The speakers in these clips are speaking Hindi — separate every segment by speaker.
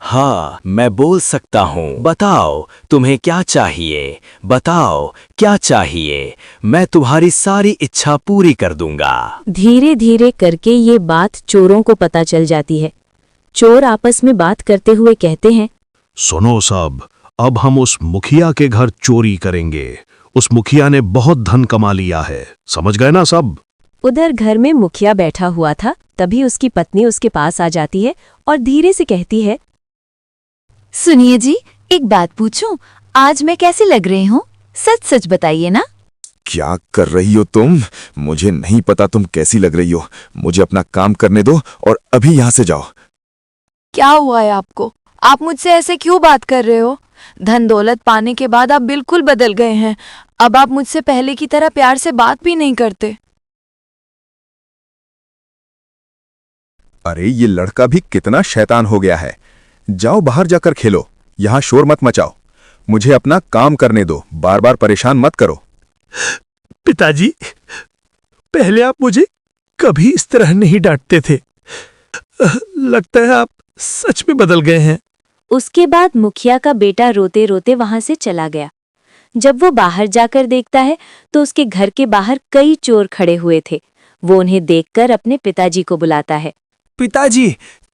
Speaker 1: हाँ, मैं बोल सकता हूँ। बताओ, तुम्हें क्या चाहिए? बताओ, क्या चाहिए? मैं तुम्हारी सारी इच्छा पूरी कर दूंगा।
Speaker 2: धीरे धीरे करके ये बात चोरों को पता चल जाती है। चोर आपस में बात करते हुए कहते हैं,
Speaker 3: सुनो सब, अब हम उस मुखिया के घर चोरी करेंगे। उस मुखिया ने बहुत धन कमा लिया है, समझ गए ना सब?
Speaker 2: उधर घर में मुखिया बैठा हुआ था। तभी उसकी पत्नी उसके पास आ जाती है और धीरे से कहती है,
Speaker 4: सुनिए जी, एक बात पूछूं? आज मैं कैसी लग रही हूँ? सच सच बताइए ना।
Speaker 5: क्या कर रही हो तुम? मुझे नहीं पता तुम कैसी लग रही हो। मुझे अपना काम करने दो और अभी यहाँ से जाओ।
Speaker 4: क्या हुआ है आपको? आप मुझसे ऐसे क्यों बात कर रहे हो? धन दौलत पाने के बाद आप बिल्कुल बदल गए हैं। अब आप मुझसे पहले की तरह प्यार से बात भी नहीं करते।
Speaker 5: अरे ये लड़का भी कितना शैतान हो गया है। जाओ बाहर जाकर खेलो, यहाँ शोर मत मचाओ। मुझे अपना काम करने दो, बार बार परेशान मत करो।
Speaker 3: पिताजी, पहले आप मुझे कभी इस तरह नहीं डांटते थे। लगता है आप सच में बदल गए हैं।
Speaker 2: उसके बाद मुखिया का बेटा रोते रोते वहां से चला गया। जब वो बाहर जाकर देखता है तो उसके घर के बाहर कई चोर खड़े हुए थे। वो उन्हें देखकर अपने पिताजी को बुलाता है।
Speaker 6: पिताजी,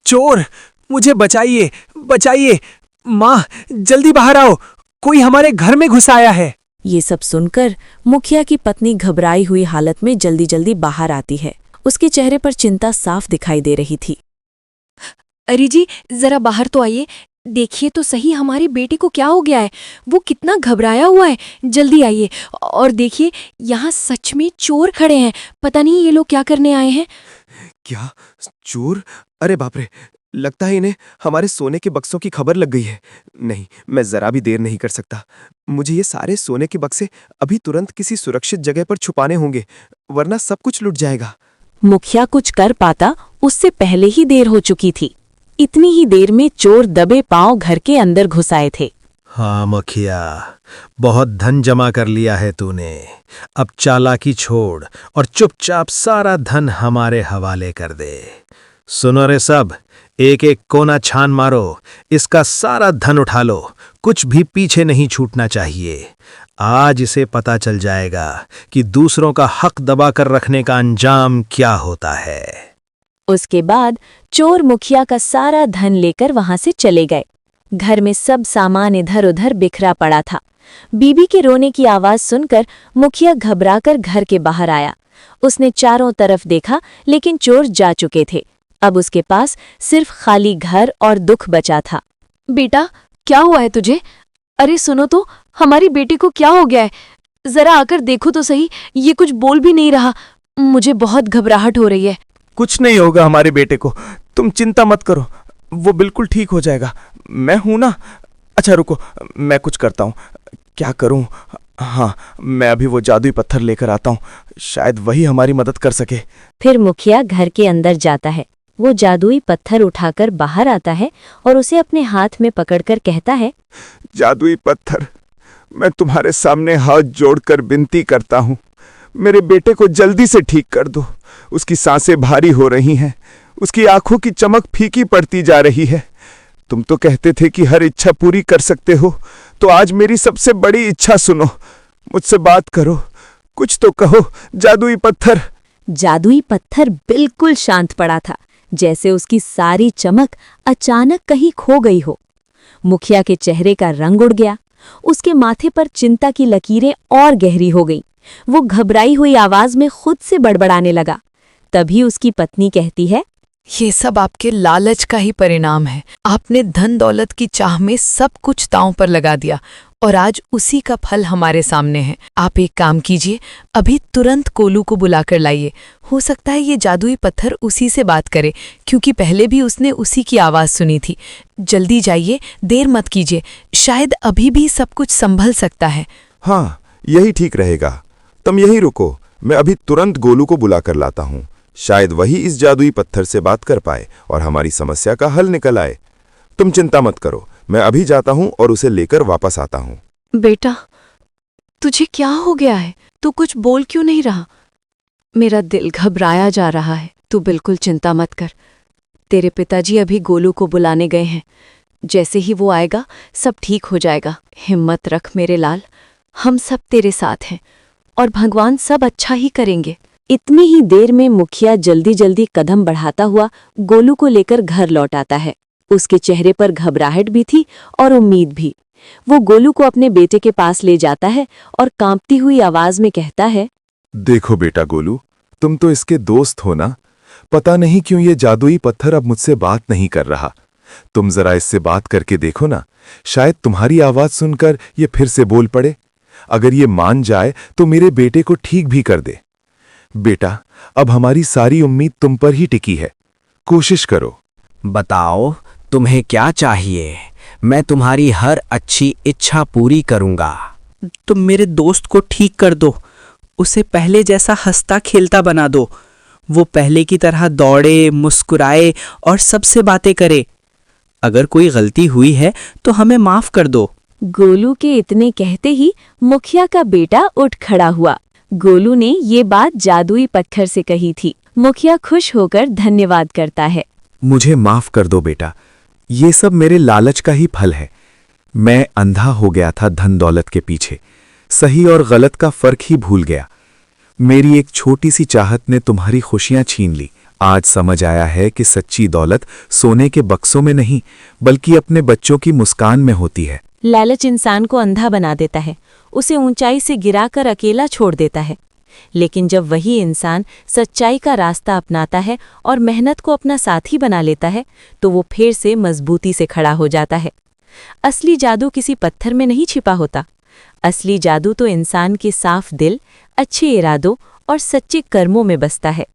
Speaker 6: चोर, मुझे बचाइए, बचाइए। माँ, जल्दी बाहर आओ, कोई हमारे घर में घुस आया है।
Speaker 2: ये सब सुनकर मुखिया की पत्नी घबराई हुई हालत में जल्दी जल्दी बाहर आती है। उसके चेहरे पर चिंता साफ दिखाई दे रही थी।
Speaker 4: अरे जी, जरा बाहर तो आइए। देखिए तो सही, हमारी बेटी को क्या हो गया है? वो कितना घबराया हुआ है। जल्दी आइए और देखिए, यहाँ सच में चोर खड़े हैं। पता नहीं ये लोग क्या करने आए हैं।
Speaker 6: क्या चोर? अरे बाप रे, लगता है इन्हें हमारे सोने के बक्सों की खबर लग गई है। नहीं, मैं जरा भी देर नहीं कर सकता। मुझे ये सारे सोने के बक्से अभी तुरंत किसी सुरक्षित जगह पर छुपाने होंगे, वरना सब कुछ लुट जाएगा।
Speaker 2: मुखिया कुछ कर पाता उससे पहले ही देर हो चुकी थी। इतनी ही देर में चोर दबे पांव घर के अंदर घुस आए थे।
Speaker 3: हाँ मुखिया, बहुत धन जमा कर लिया है तूने। अब चालाकी छोड़ और चुपचाप सारा धन हमारे हवाले कर दे। सुनो रे सब, एक एक कोना छान मारो, इसका सारा धन उठा लो। कुछ भी पीछे नहीं छूटना चाहिए। आज इसे पता चल जाएगा कि दूसरों का हक दबाकर रखने का अंजाम क्या होता है।
Speaker 2: उसके बाद चोर मुखिया का सारा धन लेकर वहां से चले गए। घर में सब सामान इधर उधर बिखरा पड़ा था। बीबी के रोने की आवाज सुनकर मुखिया घबराकर घर के बाहर आया। उसने चारों तरफ देखा, लेकिन चोर जा चुके थे। अब उसके पास सिर्फ खाली घर और दुख बचा था।
Speaker 4: बेटा, क्या हुआ है तुझे? अरे सुनो तो, हमारी बेटी को क्या हो गया है? जरा आकर देखो तो सही। ये कुछ बोल भी नहीं रहा। मुझे बहुत घबराहट हो रही है।
Speaker 6: कुछ नहीं होगा हमारे बेटे को, तुम चिंता मत करो, वो बिल्कुल ठीक हो जाएगा। मैं हूं ना। अच्छा रुको, मैं कुछ करता हूं। क्या करूं? हाँ, मैं अभी वो जादुई पत्थर लेकर आता हूं, शायद वही हमारी मदद कर सके।
Speaker 2: फिर मुखिया घर के अंदर जाता है। वो जादुई पत्थर उठाकर बाहर आता है और उसे अपने हाथ में पकड़कर कहता है,
Speaker 5: जादुई पत्थर, मैं तुम्हारे सामने हाथ जोड़कर विनती करता हूँ, मेरे बेटे को जल्दी से ठीक कर दो। उसकी सांसें भारी हो रही हैं, उसकी आंखों की चमक फीकी पड़ती जा रही है। तुम तो कहते थे कि हर इच्छा पूरी कर सकते हो, तो आज मेरी सबसे बड़ी इच्छा सुनो। मुझसे बात करो, कुछ तो कहो जादुई पत्थर।
Speaker 2: जादुई पत्थर बिल्कुल शांत पड़ा था, जैसे उसकी सारी चमक अचानक कहीं खो गई हो। मुखिया के चेहरे का रंग उड़ गया। उसके माथे पर चिंता की लकीरें और गहरी हो गईं। वो घबराई हुई आवाज में खुद से बड़बड़ाने लगा। तभी उसकी पत्नी कहती है,
Speaker 7: ये सब आपके लालच का ही परिणाम है। आपने धन दौलत की चाह में सब कुछ दांव पर लगा दिया और आज उसी का फल हमारे सामने है। आप एक काम कीजिए, अभी तुरंत कोलू को बुलाकर लाइए। हो सकता है ये जादुई पत्थर उसी से बात करे, क्योंकि पहले भी उसने उसी की आवाज़ सुनी थी। जल्दी जाइए, देर मत कीजिए, शायद अभी भी सब कुछ संभल सकता है।
Speaker 5: हाँ, यही ठीक रहेगा। तुम यहीं रुको, मैं अभी तुरंत गोलू को बुलाकर लाता हूँ। शायद वही इस जादुई पत्थर से बात कर पाए और हमारी समस्या का हल निकल आए। तुम चिंता मत करो, मैं अभी जाता हूँ और उसे लेकर वापस आता हूँ।
Speaker 4: बेटा, तुझे क्या हो गया है? तू कुछ बोल क्यों नहीं रहा? मेरा दिल घबराया जा रहा है। तू बिल्कुल चिंता मत कर। तेरे पिताजी अभी गोलू को बुलाने गए हैं।
Speaker 2: जैसे ही वो आएगा सब ठीक हो जाएगा। हिम्मत रख मेरे लाल, हम सब तेरे साथ हैं और भगवान सब अच्छा ही करेंगे। इतनी ही देर में मुखिया जल्दी जल्दी कदम बढ़ाता हुआ गोलू को लेकर घर लौट आता है। उसके चेहरे पर घबराहट भी थी और उम्मीद भी। वो गोलू को अपने बेटे के पास ले जाता है और कांपती हुई आवाज में कहता है,
Speaker 5: देखो बेटा गोलू, तुम तो इसके दोस्त हो ना। पता नहीं क्यों ये जादुई पत्थर अब मुझसे बात नहीं कर रहा। तुम जरा इससे बात करके देखो ना, शायद तुम्हारी आवाज सुनकर ये फिर से बोल पड़े। अगर ये मान जाए तो मेरे बेटे को ठीक भी कर दे। बेटा, अब हमारी सारी उम्मीद तुम पर ही टिकी है। कोशिश करो।
Speaker 1: बताओ तुम्हें क्या चाहिए, मैं तुम्हारी हर अच्छी इच्छा पूरी करूंगा।
Speaker 8: तुम मेरे दोस्त को ठीक कर दो, उसे पहले जैसा हंसता खेलता बना दो। वो पहले की तरह दौड़े, मुस्कुराए और सबसे बातें करे। अगर कोई गलती हुई है तो हमें माफ कर दो।
Speaker 2: गोलू के इतने कहते ही मुखिया का बेटा उठ खड़ा हुआ। गोलू ने ये बात जादुई पत्थर से कही थी। मुखिया खुश होकर धन्यवाद करता है।
Speaker 5: मुझे माफ कर दो बेटा, ये सब मेरे लालच का ही फल है। मैं अंधा हो गया था धन दौलत के पीछे, सही और गलत का फर्क ही भूल गया। मेरी एक छोटी सी चाहत ने तुम्हारी खुशियां छीन ली। आज समझ आया है कि सच्ची दौलत सोने के बक्सों में नहीं बल्कि अपने बच्चों की मुस्कान में होती है।
Speaker 2: लालच इंसान को अंधा बना देता है, उसे ऊंचाई से गिराकर अकेला छोड़ देता है। लेकिन जब वही इंसान सच्चाई का रास्ता अपनाता है और मेहनत को अपना साथी बना लेता है तो वो फिर से मजबूती से खड़ा हो जाता है। असली जादू किसी पत्थर में नहीं छिपा होता। असली जादू तो इंसान के साफ दिल, अच्छे इरादों और सच्चे कर्मों में बसता है।